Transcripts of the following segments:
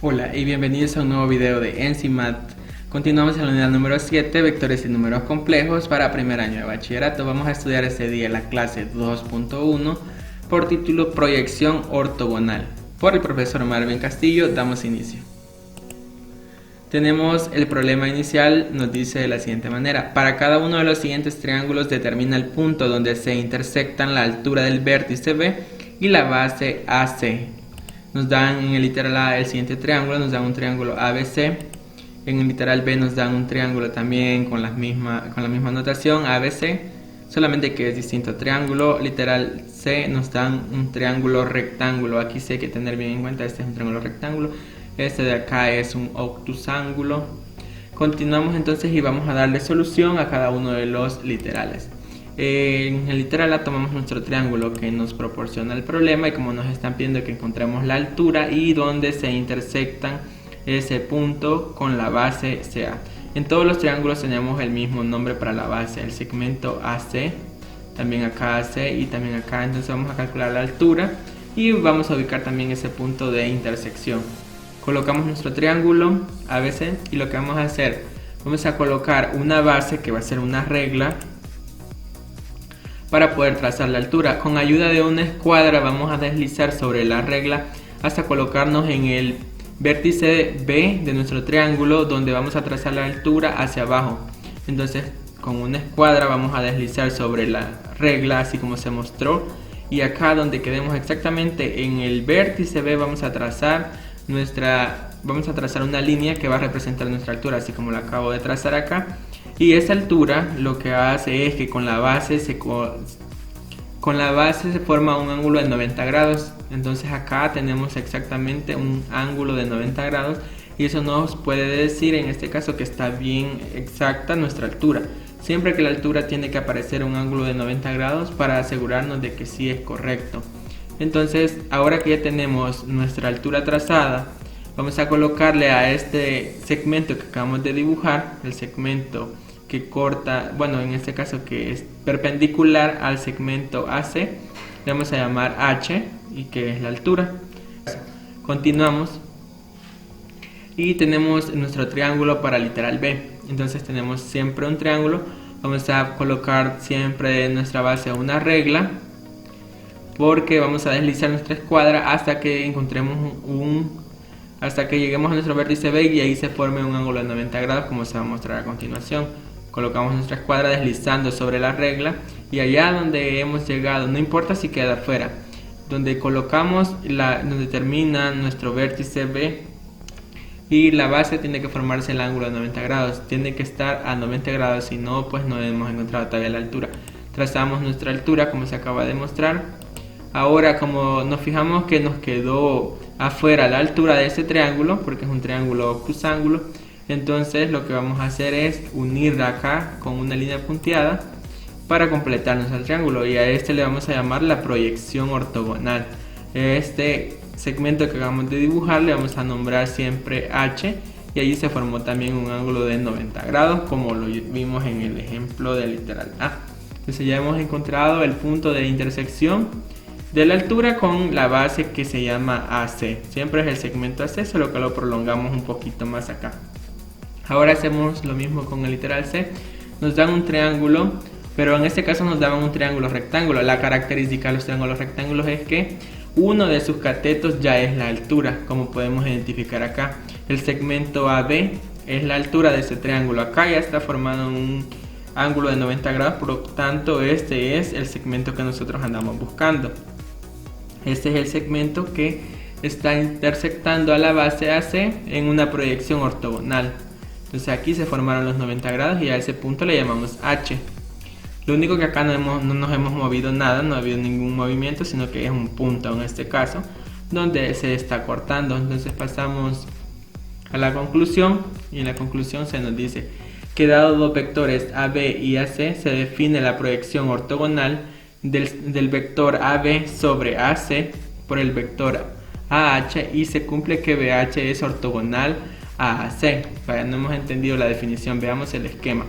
Hola y bienvenidos a un nuevo video de ENCIMAT. Continuamos en la unidad número 7, vectores y números complejos para primer año de bachillerato. Vamos a estudiar este día la clase 2.1 por título Proyección ortogonal. Por el profesor Marvin Castillo damos inicio. Tenemos el problema inicial, nos dice de la siguiente manera: para cada uno de los siguientes triángulos determina el punto donde se intersectan la altura del vértice B y la base AC. Nos dan en el literal A el siguiente triángulo, nos dan un triángulo ABC. En el literal B nos dan un triángulo también con la misma notación, ABC, solamente que es distinto triángulo. Literal C nos dan un triángulo rectángulo. Aquí sí hay que tener bien en cuenta, este es un triángulo rectángulo. Este de acá es un obtusángulo. Continuamos entonces y vamos a darle solución a cada uno de los literales. En el literal A tomamos nuestro triángulo que nos proporciona el problema, y como nos están pidiendo que encontremos la altura y donde se intersectan ese punto con la base CA. En todos los triángulos tenemos el mismo nombre para la base, el segmento AC, también acá AC y también acá. Entonces vamos a calcular la altura y vamos a ubicar también ese punto de intersección. Colocamos nuestro triángulo ABC y lo que vamos a hacer, vamos a colocar una base que va a ser una regla para poder trazar la altura. Con ayuda de una escuadra vamos a deslizar sobre la regla hasta colocarnos en el vértice B de nuestro triángulo, donde vamos a trazar la altura hacia abajo. Entonces con una escuadra vamos a deslizar sobre la regla así como se mostró, y acá donde quedemos exactamente en el vértice B vamos a trazar una línea que va a representar nuestra altura, así como la acabo de trazar acá. Y esa altura lo que hace es que con la base se forma un ángulo de 90 grados. Entonces acá tenemos exactamente un ángulo de 90 grados, y eso nos puede decir en este caso que está bien exacta nuestra altura. Siempre que la altura tiene que aparecer un ángulo de 90 grados para asegurarnos de que sí es correcto. Entonces ahora que ya tenemos nuestra altura trazada, vamos a colocarle a este segmento que acabamos de dibujar, el segmento que corta, bueno, en este caso que es perpendicular al segmento AC, le vamos a llamar H, y que es la altura. Continuamos y tenemos nuestro triángulo para literal B. Entonces tenemos siempre un triángulo, vamos a colocar siempre en nuestra base una regla, porque vamos a deslizar nuestra escuadra hasta que encontremos hasta que lleguemos a nuestro vértice B y ahí se forme un ángulo de 90 grados, como se va a mostrar a continuación. Colocamos nuestra escuadra deslizando sobre la regla, y allá donde hemos llegado, no importa si queda afuera, donde colocamos donde termina nuestro vértice B y la base, tiene que formarse el ángulo de 90 grados, tiene que estar a 90 grados, si no pues no hemos encontrado todavía la altura. Trazamos nuestra altura como se acaba de mostrar. Ahora, como nos fijamos que nos quedó afuera la altura de ese triángulo, porque es un triángulo obtusángulo, entonces lo que vamos a hacer es unir acá con una línea punteada para completar nuestro triángulo, y a este le vamos a llamar la proyección ortogonal. Este segmento que acabamos de dibujar le vamos a nombrar siempre H, y allí se formó también un ángulo de 90 grados como lo vimos en el ejemplo del literal A. Entonces ya hemos encontrado el punto de intersección de la altura con la base que se llama AC. Siempre es el segmento AC, solo que lo prolongamos un poquito más acá. Ahora hacemos lo mismo con el literal C. Nos dan un triángulo, pero en este caso nos daban un triángulo rectángulo. La característica de los triángulos rectángulos es que uno de sus catetos ya es la altura, como podemos identificar acá. El segmento AB es la altura de ese triángulo. Acá ya está formado un ángulo de 90 grados, por lo tanto este es el segmento que nosotros andamos buscando. Este es el segmento que está intersectando a la base AC en una proyección ortogonal. Entonces aquí se formaron los 90 grados y a ese punto le llamamos H. Lo único que acá no nos hemos movido nada, no ha habido ningún movimiento, sino que es un punto en este caso donde se está cortando. Entonces pasamos a la conclusión, y en la conclusión se nos dice que dado dos vectores AB y AC, se define la proyección ortogonal del vector AB sobre AC por el vector AH, y se cumple que BH es ortogonal a AC. Vaya, no hemos entendido la definición, veamos el esquema.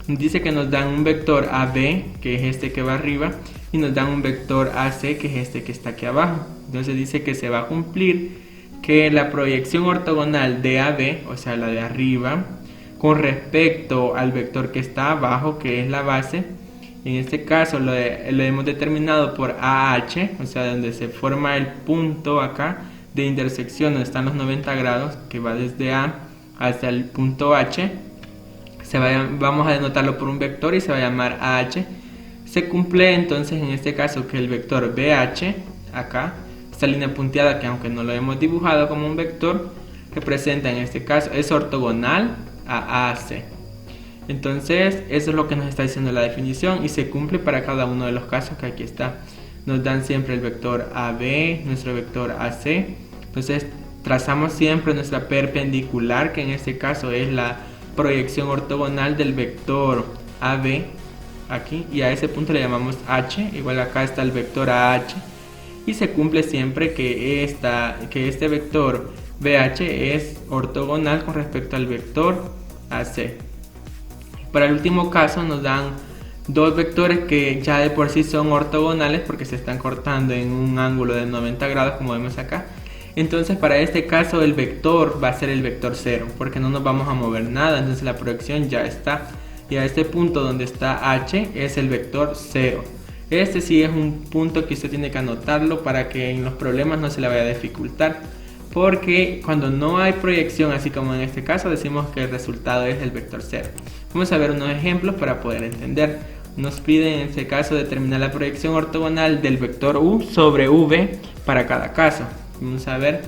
Dice que nos dan un vector AB, que es este que va arriba, y nos dan un vector AC, que es este que está aquí abajo. Entonces dice que se va a cumplir que la proyección ortogonal de AB, o sea la de arriba, con respecto al vector que está abajo, que es la base, en este caso lo hemos determinado por AH, o sea donde se forma el punto acá de intersección donde están los 90 grados, que va desde A hasta el punto H. Vamos a denotarlo por un vector y se va a llamar AH. Se cumple entonces en este caso que el vector BH, acá, esta línea punteada que aunque no lo hemos dibujado como un vector, representa en este caso, es ortogonal a AC. Entonces eso es lo que nos está diciendo la definición y se cumple para cada uno de los casos que aquí está. Nos dan siempre el vector AB, nuestro vector AC. Entonces trazamos siempre nuestra perpendicular, que en este caso es la proyección ortogonal del vector AB aquí, y a ese punto le llamamos H. Igual acá está el vector AH y se cumple siempre que este vector BH es ortogonal con respecto al vector AC. Para el último caso nos dan dos vectores que ya de por sí son ortogonales porque se están cortando en un ángulo de 90 grados como vemos acá. Entonces para este caso el vector va a ser el vector 0 porque no nos vamos a mover nada, entonces la proyección ya está. Y a este punto donde está H es el vector 0. Este sí es un punto que usted tiene que anotarlo para que en los problemas no se le vaya a dificultar. Porque cuando no hay proyección, así como en este caso, decimos que el resultado es el vector 0. Vamos a ver unos ejemplos para poder entender. Nos pide en este caso determinar la proyección ortogonal del vector U sobre V para cada caso. Vamos a ver,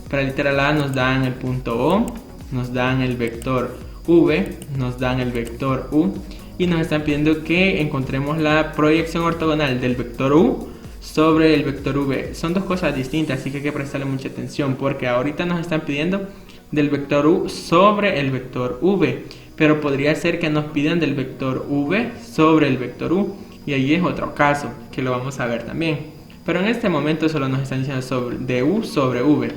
para literal A nos dan el punto O, nos dan el vector V, nos dan el vector U y nos están pidiendo que encontremos la proyección ortogonal del vector U sobre el vector V. Son dos cosas distintas, así que hay que prestarle mucha atención porque ahorita nos están pidiendo del vector U sobre el vector V, pero podría ser que nos pidan del vector V sobre el vector U y ahí es otro caso que lo vamos a ver también. Pero en este momento solo nos están diciendo de U sobre V.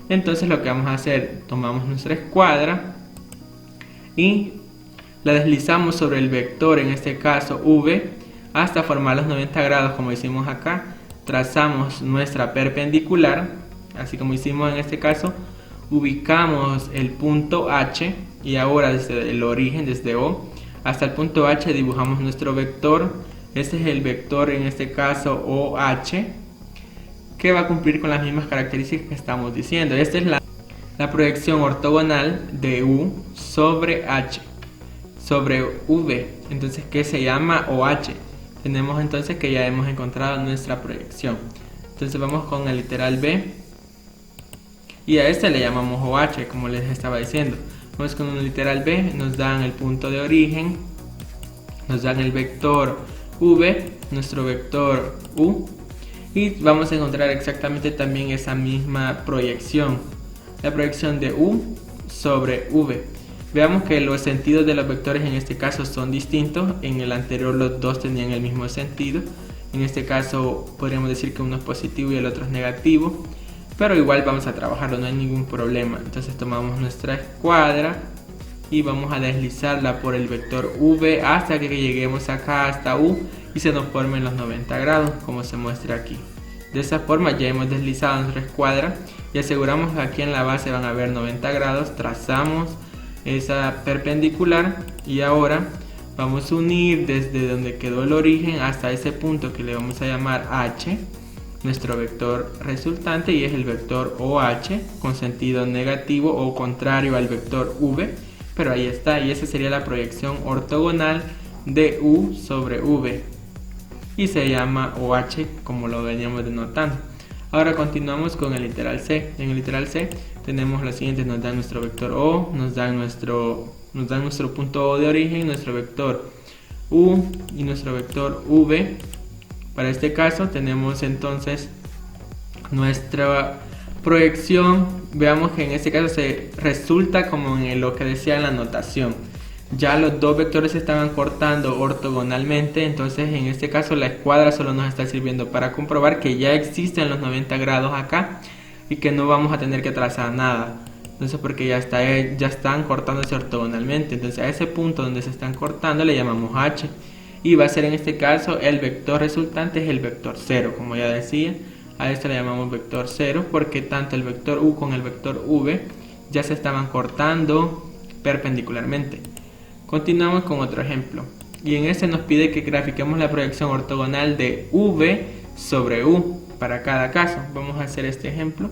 Entonces lo que vamos a hacer, tomamos nuestra escuadra y la deslizamos sobre el vector, en este caso V, hasta formar los 90 grados como hicimos acá. Trazamos nuestra perpendicular, así como hicimos en este caso. Ubicamos el punto H y ahora desde el origen, desde O hasta el punto H, dibujamos nuestro vector. Este es el vector, en este caso OH, que va a cumplir con las mismas características que estamos diciendo. Esta es la proyección ortogonal de U sobre H, sobre V, entonces que se llama OH. Tenemos entonces que ya hemos encontrado nuestra proyección. Entonces vamos con el literal B y a este le llamamos OH, como les estaba diciendo. Vamos con un literal B, nos dan el punto de origen, nos dan el vector V, nuestro vector U, y vamos a encontrar exactamente también esa misma proyección, la proyección de U sobre V. Veamos que los sentidos de los vectores en este caso son distintos. En el anterior los dos tenían el mismo sentido. En este caso podríamos decir que uno es positivo y el otro es negativo, pero igual vamos a trabajarlo, no hay ningún problema. Entonces tomamos nuestra escuadra y vamos a deslizarla por el vector V hasta que lleguemos acá hasta U y se nos formen los 90 grados como se muestra aquí. De esa forma ya hemos deslizado nuestra escuadra y aseguramos que aquí en la base van a haber 90 grados. Trazamos esa perpendicular y ahora vamos a unir desde donde quedó el origen hasta ese punto que le vamos a llamar H, nuestro vector resultante, y es el vector OH con sentido negativo o contrario al vector V, pero ahí está, y esa sería la proyección ortogonal de U sobre V y se llama OH como lo veníamos denotando. Ahora continuamos con el literal C. En el literal C tenemos lo siguiente: nos dan nuestro vector O, nos dan nuestro punto O de origen, nuestro vector U y nuestro vector V. Para este caso tenemos entonces nuestra proyección. Veamos que en este caso se resulta como en lo que decía en la notación. Ya los dos vectores se estaban cortando ortogonalmente, entonces en este caso la escuadra solo nos está sirviendo para comprobar que ya existen los 90 grados acá y que no vamos a tener que trazar nada. Entonces porque ya están cortándose ortogonalmente, entonces a ese punto donde se están cortando le llamamos H y va a ser en este caso el vector resultante es el vector 0, como ya decía. A esto le llamamos vector 0 porque tanto el vector u con el vector v ya se estaban cortando perpendicularmente. Continuamos con otro ejemplo. Y en este nos pide que grafiquemos la proyección ortogonal de v sobre u para cada caso. Vamos a hacer este ejemplo.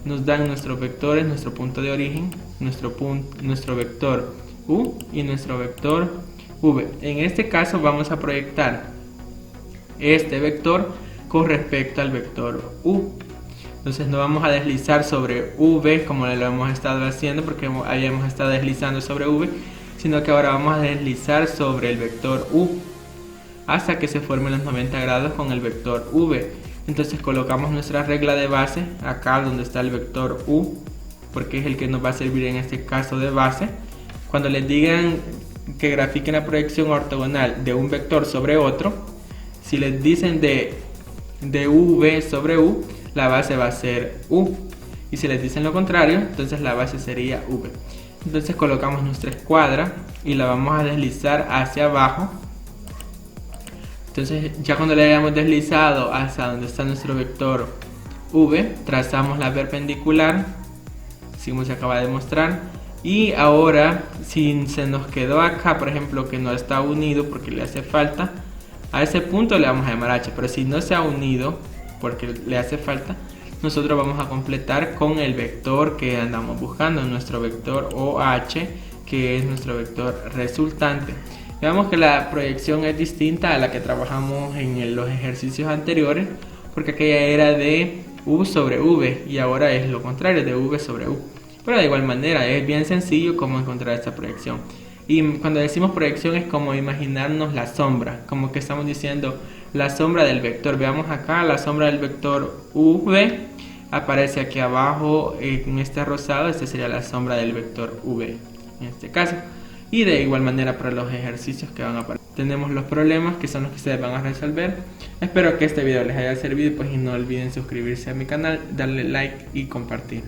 Nos dan nuestros vectores, nuestro punto de origen, nuestro vector u y nuestro vector v. En este caso vamos a proyectar este vector con respecto al vector u. Entonces no vamos a deslizar sobre v como lo hemos estado haciendo porque habíamos estado deslizando sobre v, sino que ahora vamos a deslizar sobre el vector u hasta que se formen los 90 grados con el vector v. Entonces colocamos nuestra regla de base acá donde está el vector u, porque es el que nos va a servir en este caso de base. Cuando les digan que grafiquen la proyección ortogonal de un vector sobre otro, si les dicen de v sobre u, la base va a ser u, y si les dicen lo contrario, entonces la base sería v. Entonces colocamos nuestra escuadra y la vamos a deslizar hacia abajo. Entonces ya cuando le hayamos deslizado hasta donde está nuestro vector v, trazamos la perpendicular, así como se acaba de mostrar. Y ahora si se nos quedó acá, por ejemplo, que no está unido porque le hace falta, a ese punto le vamos a llamar h, pero si no se ha unido porque le hace falta, nosotros vamos a completar con el vector que andamos buscando, nuestro vector OH, que es nuestro vector resultante. Veamos que la proyección es distinta a la que trabajamos en los ejercicios anteriores, porque aquella era de u sobre v y ahora es lo contrario, de v sobre u. Pero de igual manera es bien sencillo cómo encontrar esta proyección. Y cuando decimos proyección es como imaginarnos la sombra, como que estamos diciendo la sombra del vector. Veamos acá, la sombra del vector v aparece aquí abajo en este rosado. Esta sería la sombra del vector v en este caso. Y de igual manera para los ejercicios que van a aparecer. Tenemos los problemas que son los que ustedes van a resolver. Espero que este video les haya servido, pues, y no olviden suscribirse a mi canal, darle like y compartir.